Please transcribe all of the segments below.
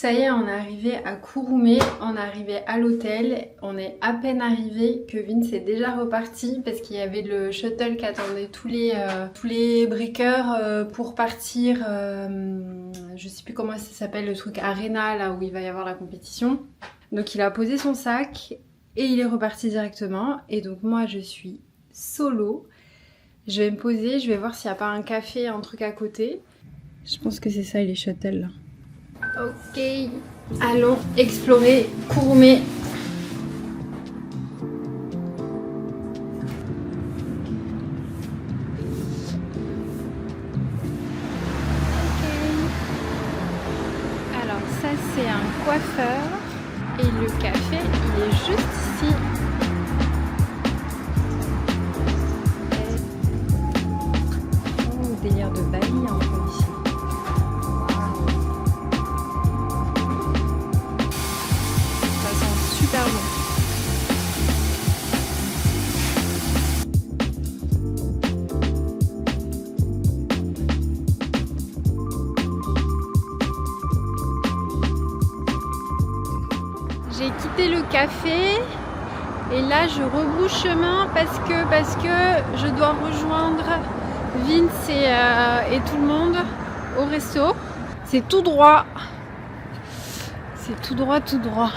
Ça y est, on est arrivé à Kouroumé, on est arrivé à l'hôtel, on est à peine arrivé que Vince est déjà reparti parce qu'il y avait le shuttle qui attendait tous les breakers pour partir, je sais plus comment ça s'appelle, le truc Arena, là où il va y avoir la compétition. Donc il a posé son sac et il est reparti directement. Et donc moi je suis solo, je vais me poser, je vais voir s'il n'y a pas un café, un truc à côté. Je pense que c'est ça les shuttles là. Ok, allons explorer Kouroumé. Alors ça c'est un coiffeur et le café il est juste ici. Oh, délire de Bali un peu ici. Super bon. J'ai quitté le café et là je rebrousse chemin parce que je dois rejoindre Vince et tout le monde au resto. C'est tout droit. C'est tout droit, tout droit.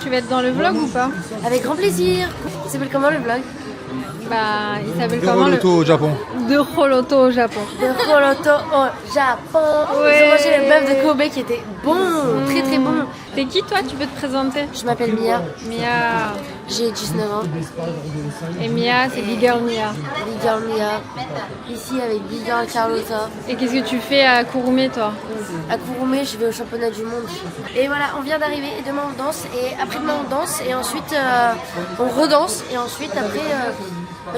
Tu vas être dans le vlog ou pas? Avec grand plaisir. Il s'appelle comment le vlog? Bah, il s'appelle comment le au Japon. De Roloto au Japon. De Roloto au Japon. Ouais. Ils ont mangé le bœuf de Kobe qui était bon, très très bon. T'es qui toi? Tu peux te présenter? Je m'appelle Mia. Mia. J'ai 19 ans. Et Mia, c'est Big Girl Mia. Big Girl Mia. Ici avec Big Girl Carlotta. Et qu'est-ce que tu fais à Kouroumé toi? À Kouroumé, je vais au championnat du monde. Et voilà, on vient d'arriver et demain on danse. Et après-demain on danse et ensuite on redanse. Et ensuite après,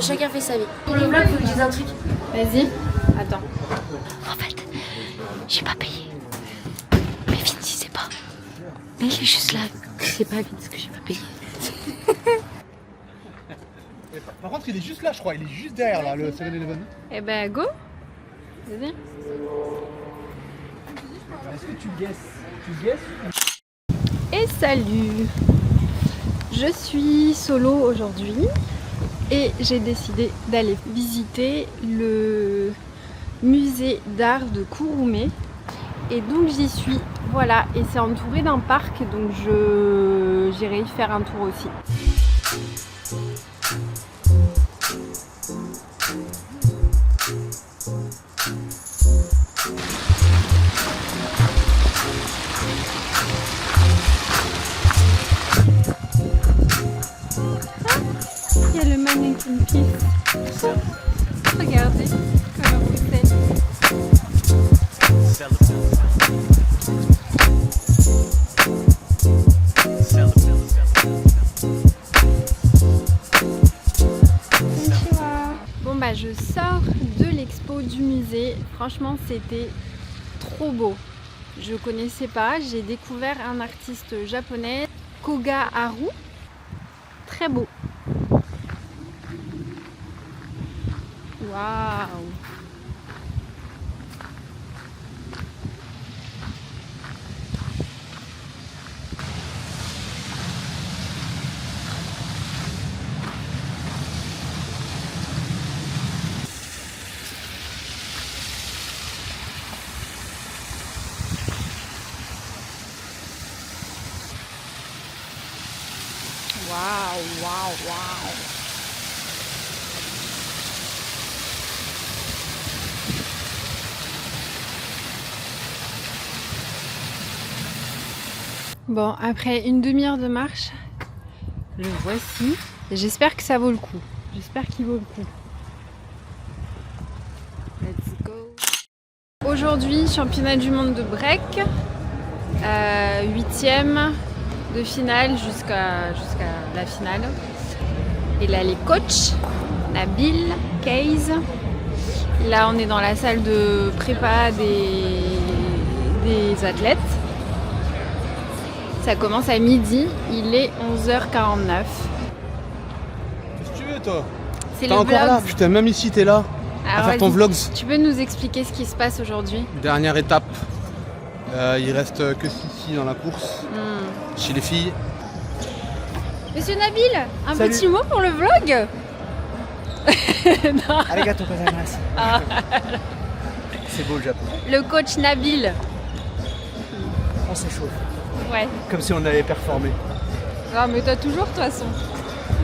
chacun fait sa vie. Pour le vlog, il faut que je dise un truc. Vas-y. Attends. En fait, j'ai pas payé. Mais Vince, il sait pas. Mais il est juste là. C'est pas Vince que j'ai pas payé. Par contre, il est juste là, je crois. Il est juste derrière là, le 7-Eleven. Eh ben, go. Vas-y. Est-ce que tu guesses? Et salut. Je suis solo aujourd'hui et j'ai décidé d'aller visiter le musée d'art de Kouroumé. Et donc j'y suis, voilà, et c'est entouré d'un parc, donc j'irai y faire un tour aussi. Il y a le mannequin piece. Regardez, comme bouteille. Bon bah je sors de l'expo du musée. Franchement c'était trop beau. Je connaissais pas, j'ai découvert un artiste japonais, Koga Haru. Très beau. Waouh. Waouh, waouh, waouh. Bon, après une demi-heure de marche, le voici. J'espère que ça vaut le coup. J'espère qu'il vaut le coup. Let's go. Aujourd'hui, championnat du monde de break. 8e de finale jusqu'à la finale. Et là, les coachs, Nabil, Case. Là, on est dans la salle de prépa des athlètes. Ça commence à midi, il est 11h49. Si tu veux, C'est T'es le encore là, vlog. putain, même ici t'es là. À faire ton vlog. Tu peux nous expliquer ce qui se passe aujourd'hui? Dernière étape. Il reste que Sissi dans la course. Chez les filles. Monsieur Nabil, un Salut. petit mot pour le vlog? Non. Arigato gozaimasu. C'est beau le Japon. Le coach Nabil. On s'échauffe. Ouais. Comme si on allait performer. Ah mais toi toujours de toute façon.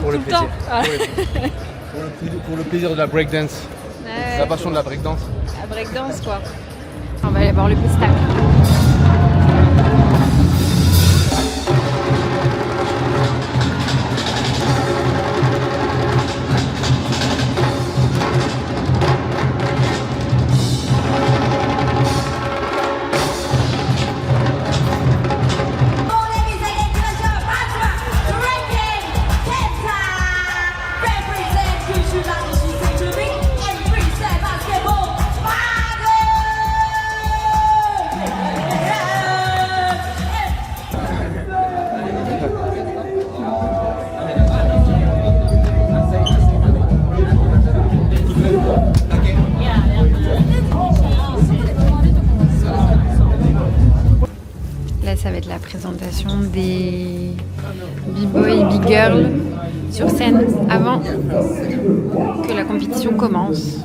Pour le Tout le plaisir. temps. Ah. Pour le plaisir de la breakdance. Ouais. La passion de la breakdance. La breakdance quoi. On va aller voir le pestac. Là, ça va être la présentation des b-boys et b-girls sur scène avant que la compétition commence.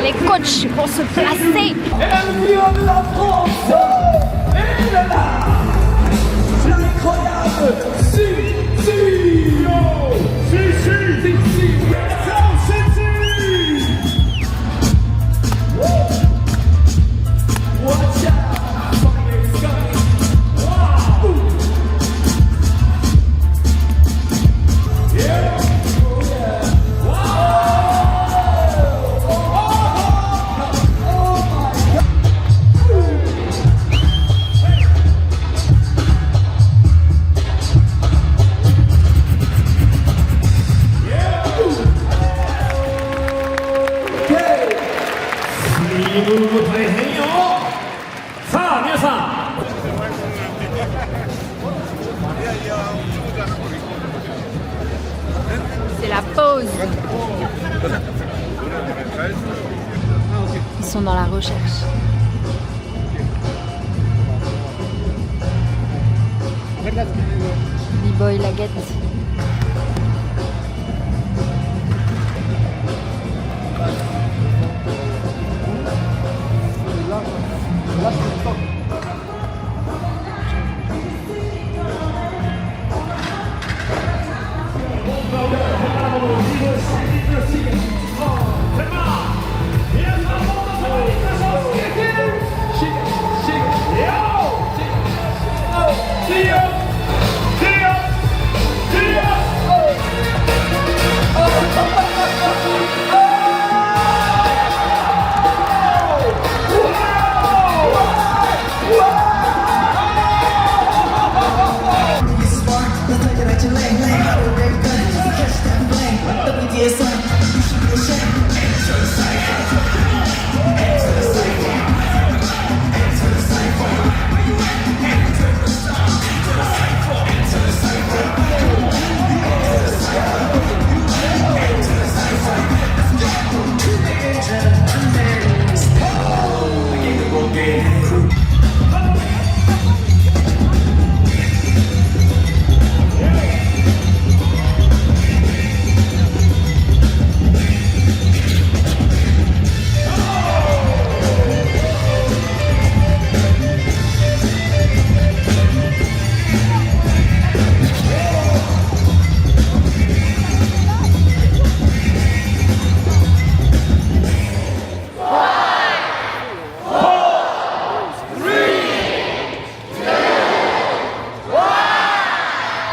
Les coachs vont se placer. C'est la pause. Ils sont dans la recherche. B-boy Laguette.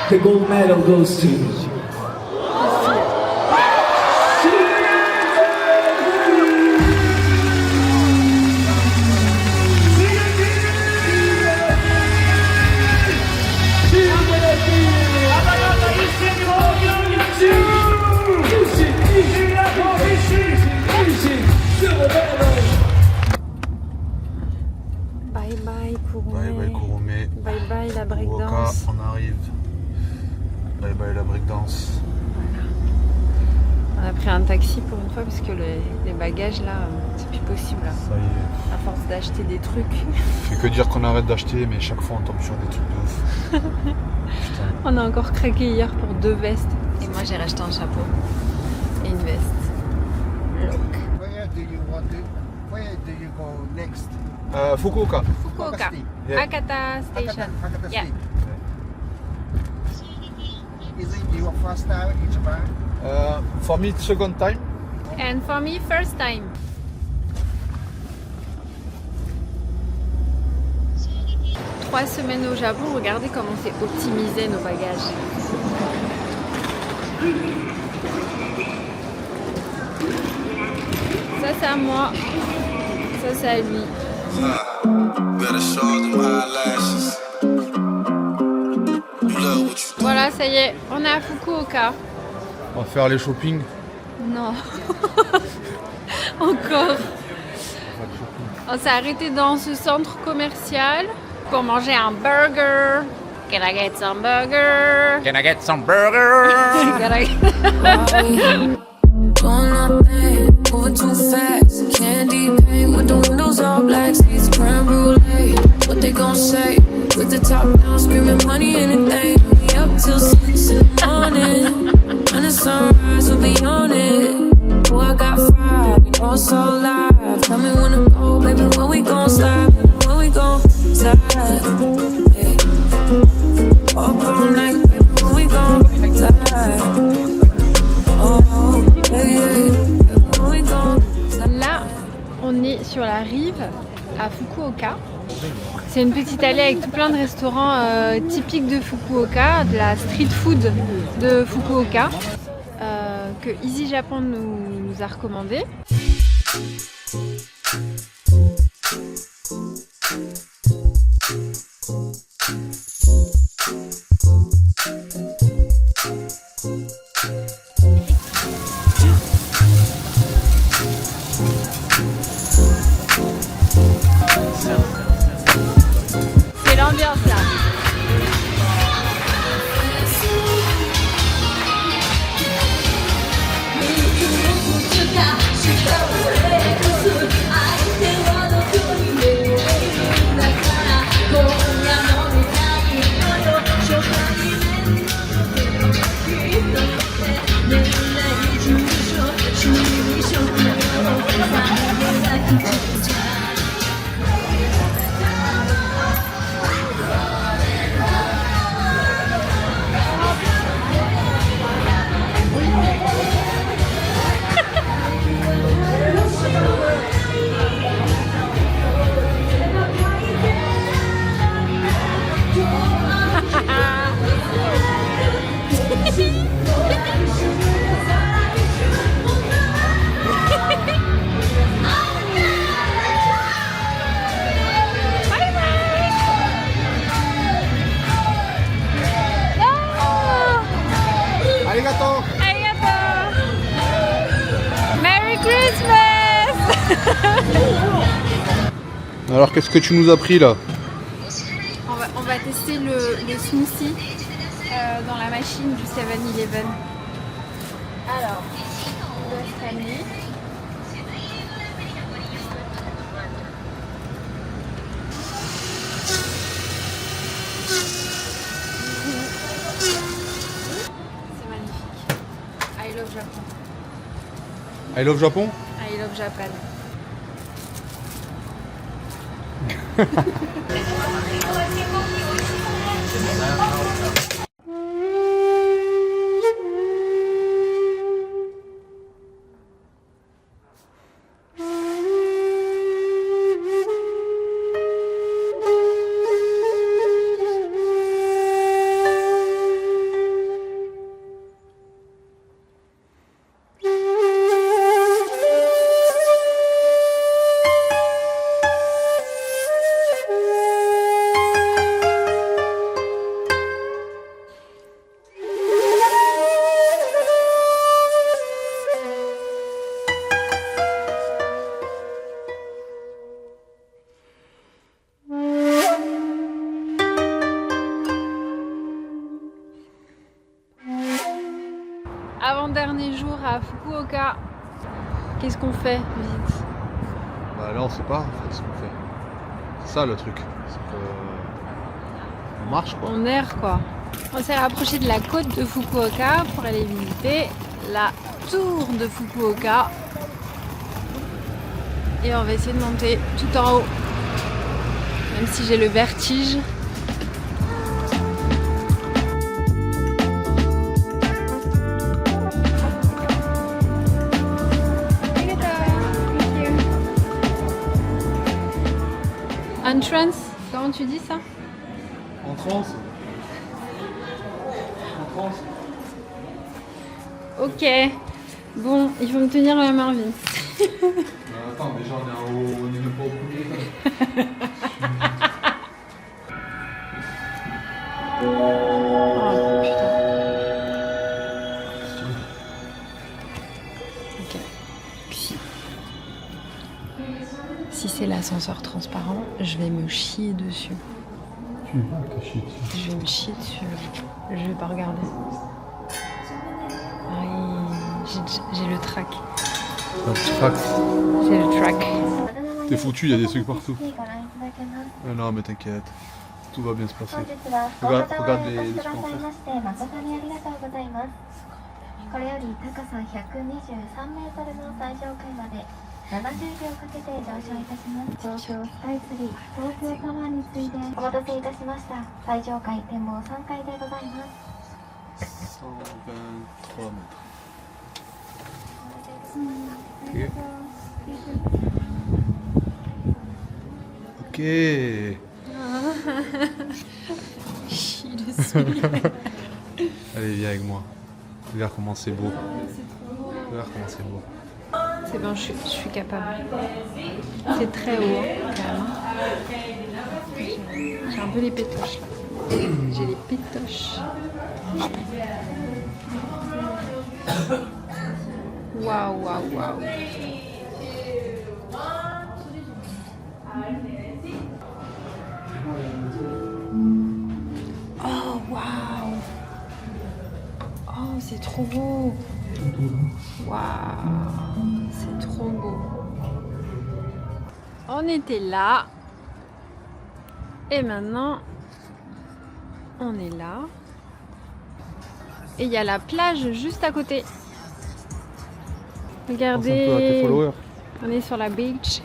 The gold medal goes to Bye bye Kouroumé. Bye bye Kouroumé. Bye bye la Oka, breakdance. on arrive. Bye bye la breakdance. On a pris un taxi pour une fois parce que les bagages là, c'est plus possible. Là. Ça y est. À force d'acheter des trucs. Fait que dire qu'on arrête d'acheter, mais chaque fois on tombe sur des trucs de ouf. Putain. On a encore craqué hier pour 2 vestes. Et moi j'ai racheté un chapeau et une veste. Look. Where do you want to? Where do you go next? Fukuoka. Fukuoka. State. Yeah. Akata Station. Hakata Yeah. State. Is it your first time in Japan? For me, second time. And for me, first time. Trois semaines au Japon, regardez comment c'est optimisé nos bagages. Ça c'est à moi, ça c'est à lui. Voilà, ça y est, on est à Fukuoka. On va faire les shopping. Non. Encore. On s'est arrêté dans ce centre commercial pour manger un burger. Can I get some burger? Can I get some burger? Can I- Going up there, moving too fast. Candy paint with the windows all black. Seats creme brulee. What they gon' say? With the top down, screaming money, anything. We up till 6 in the morning. When the sunrise, we'll be on it. Oh, I got fried, we know it's all live. Tell me when to go, baby, when we gon' slide? Baby, when we gon' slide? Hey. Up all night, baby, when we gon' slide? Oh, hey, hey, when we gon' slide? Là, on est sur la rive à Fukuoka. C'est une petite allée avec tout plein de restaurants typiques de Fukuoka, de la street food de Fukuoka que Easy Japan nous a recommandé. C'est l'ambiance là. Arigato. Arigato. Merry Christmas. Alors qu'est-ce que tu nous as pris là? On va tester le smoothie dans la machine du 7-Eleven. Alors, on doit scanner. C'est magnifique. I love Japan. I love Japon. I love Japan. avant-dernier jour à Fukuoka. Qu'est-ce qu'on fait vite? Bah là on sait pas en fait ce qu'on fait. C'est ça le truc. C'est que... on marche quoi. On erre quoi. On s'est rapproché de la côte de Fukuoka pour aller visiter la tour de Fukuoka. Et on va essayer de monter tout en haut. Même si j'ai le vertige. Entrance, comment tu dis ça? Entrance. Entrance. Ok. Bon, il faut me tenir la main, Vince. Attends, déjà on est même pas au premier. Oh putain. Ok. Si c'est l'ascenseur transparent, je vais me chier dessus. Tu vas te chier dessus. Je vais me chier dessus. Je vais pas regarder. Oui, j'ai le track. J'ai le track. T'es foutu, il y a des trucs partout. Non mais t'inquiète, tout va bien se passer. Regarde les trucs en fait. これより高さ123メートルの最上階まで70秒かけて上昇いたします。東京スカイツリー、東京タワーに次いでお待たせいたしました。最上階展望3階でございます。123 mètres. Ok. Chie dessus. Allez, viens avec moi. Regarde comment c'est beau. Regarde comment c'est beau. C'est bon, je suis capable. C'est très haut, quand même. J'ai un peu les pétoches là. J'ai les pétoches. Waouh, waouh, waouh. Oh, waouh. Oh, c'est trop beau. Waouh, c'est trop beau. On était là. Et maintenant, on est là. Et il y a la plage juste à côté. Regardez, on est sur la beach.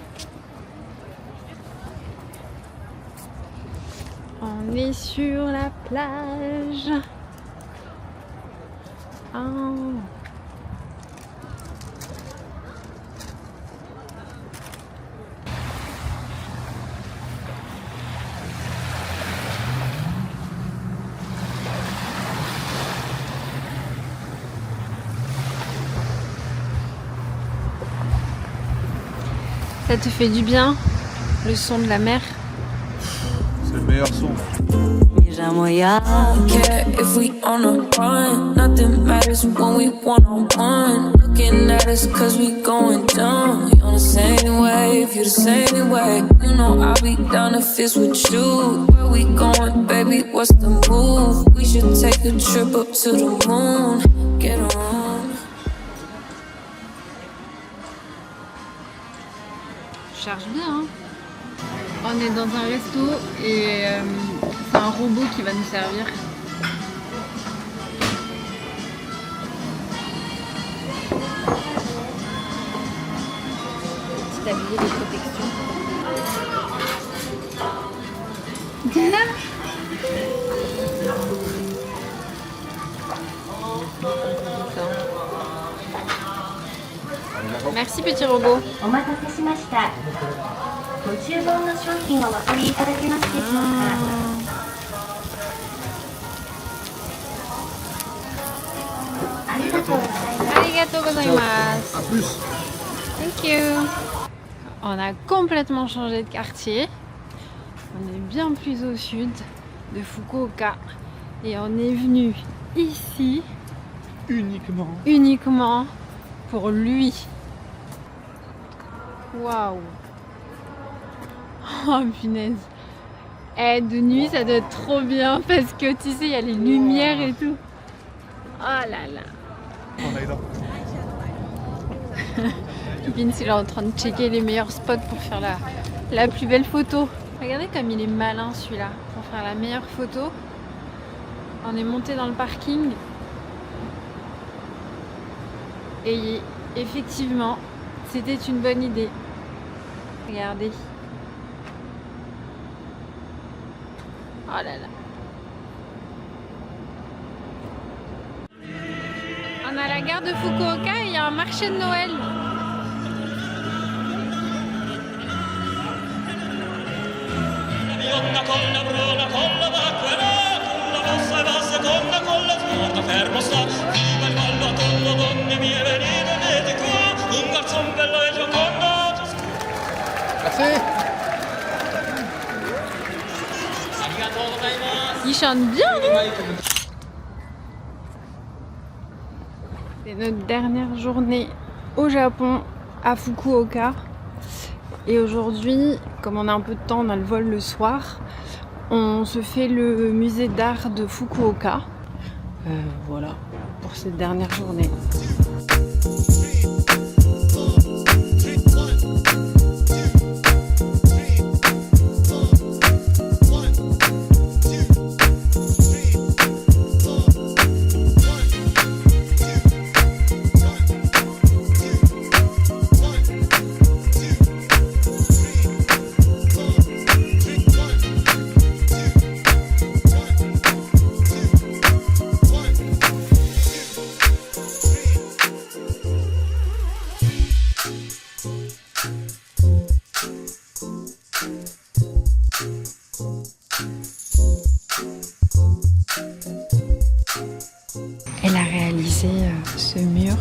On est sur la plage. Oh. Ça te fait du bien, le son de la mer? C'est le meilleur son. care if we on a run. Nothing matters when we one-on-one. Looking at us cause we going dumb. You on the same wave, you the same way. You know I'll be down if it's with you. Where we going, baby, what's the move? We should take a trip up to the moon. Get on. Charge bien, hein. On est dans un resto et c'est un robot qui va nous servir. Petit tablier de protection. Merci petit robot. お待たせしました。ご注文の商品をお取りいただけますでしょうか。ありがとうございます。Arigato gozaimasu. A plus. Thank you. On a complètement changé de quartier. On est bien plus au sud de Fukuoka et on est venu ici uniquement pour lui. Waouh. Oh punaise. Eh, de nuit ça doit être trop bien parce que tu sais il y a les lumières et tout. Oh là là. On est là. Vince il est en train de checker les meilleurs spots pour faire la plus belle photo. Regardez comme il est malin celui-là pour faire la meilleure photo. On est monté dans le parking et effectivement c'était une bonne idée. Regardez. Oh là là. On a la gare de Fukuoka et il y a un marché de Noël. Merci. Il chante bien, non? C'est notre dernière journée au Japon, à Fukuoka. Et aujourd'hui, comme on a un peu de temps, on a le vol le soir, on se fait le musée d'art de Fukuoka. Voilà, pour cette dernière journée. Elle a réalisé ce mur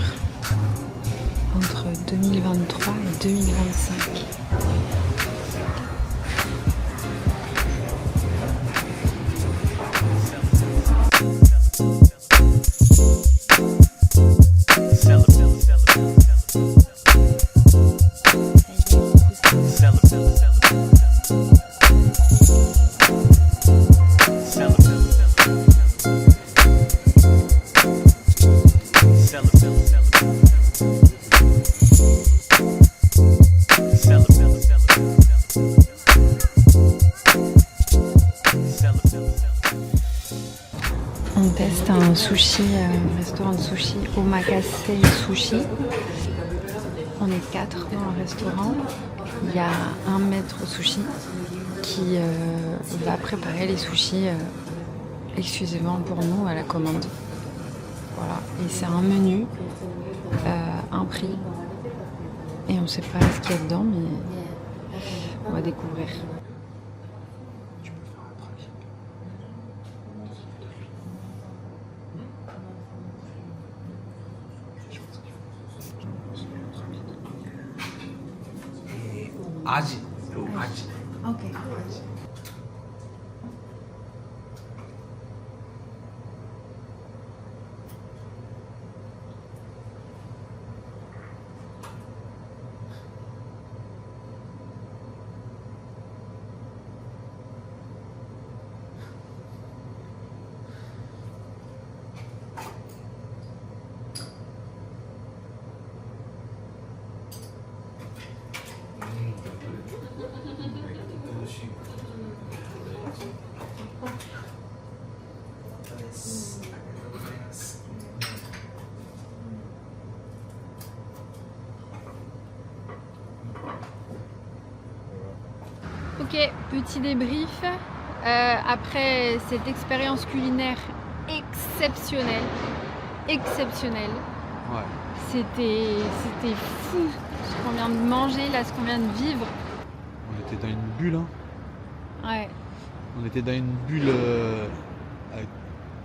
entre 2023 et 2025. On teste un sushi, un restaurant de sushi, Omakase Sushi. On est 4 dans le restaurant. Il y a un maître sushi qui va préparer les sushis exclusivement pour nous à la commande. Voilà, et c'est un menu, un prix. Et on ne sait pas ce qu'il y a dedans, mais on va découvrir. Aji. Ok. Ok, petit débrief. Après cette expérience culinaire exceptionnelle. Ouais. C'était fou ce qu'on vient de manger, là, ce qu'on vient de vivre. On était dans une bulle, hein. Ouais. On était dans une bulle avec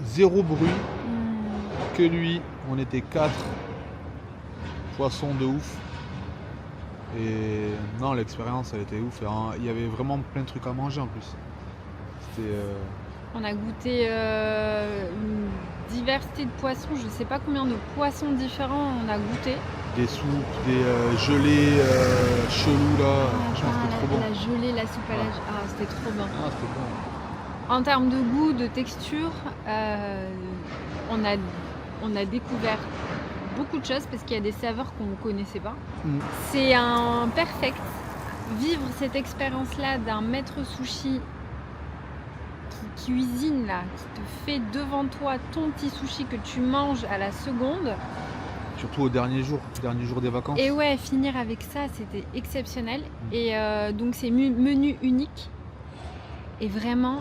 zéro bruit, que lui. On était 4 poissons de ouf. Et non, l'expérience elle était ouf. Il y avait vraiment plein de trucs à manger en plus. C'était. On a goûté une diversité de poissons, je ne sais pas combien de poissons différents on a goûté. Des soupes, des gelées chelous là. Franchement, c'était trop bon. La gelée, la soupe à la... Ah, c'était trop bon. Ah, c'était bon. En termes de goût, de texture, on a découvert beaucoup de choses parce qu'il y a des saveurs qu'on ne connaissait pas. Mm. C'est un perfect. Vivre cette expérience-là d'un maître sushi qui cuisine là, qui te fait devant toi ton petit sushi que tu manges à la seconde. Surtout au dernier jour des vacances. Et ouais, finir avec ça, c'était exceptionnel. Et donc c'est menu unique. Et vraiment,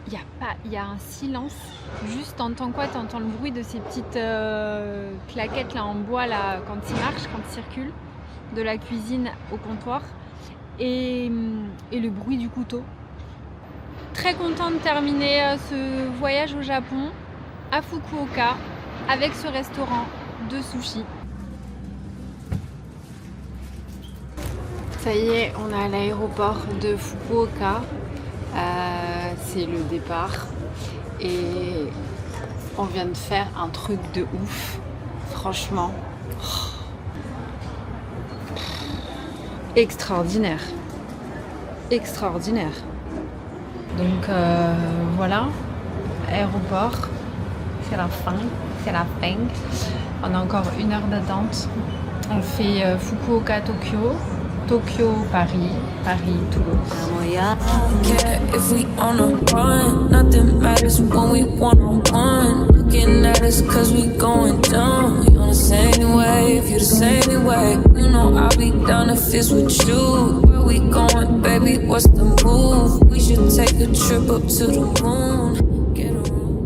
il y a un silence. Juste t'entends quoi? T'entends le bruit de ces petites claquettes là en bois là quand ils marchent, quand ils circulent, de la cuisine au comptoir. Et le bruit du couteau. Très contente de terminer ce voyage au Japon, à Fukuoka, avec ce restaurant de sushi. Ça y est, on est à l'aéroport de Fukuoka. C'est le départ. Et on vient de faire un truc de ouf. Franchement. Extraordinaire. Extraordinaire. Donc voilà, aéroport, c'est la fin, On a encore 1 heure d'attente. On fait Fukuoka, Tokyo, Tokyo, Paris, Paris, Toulouse. I don't care if we on a run. Nothing matters when we one-on-one. Looking at us cause we going dumb. We on the same wave, you the same way. You know I'll be down if it's with you. Where we going, baby, what's the move? We should take a trip up to the moon.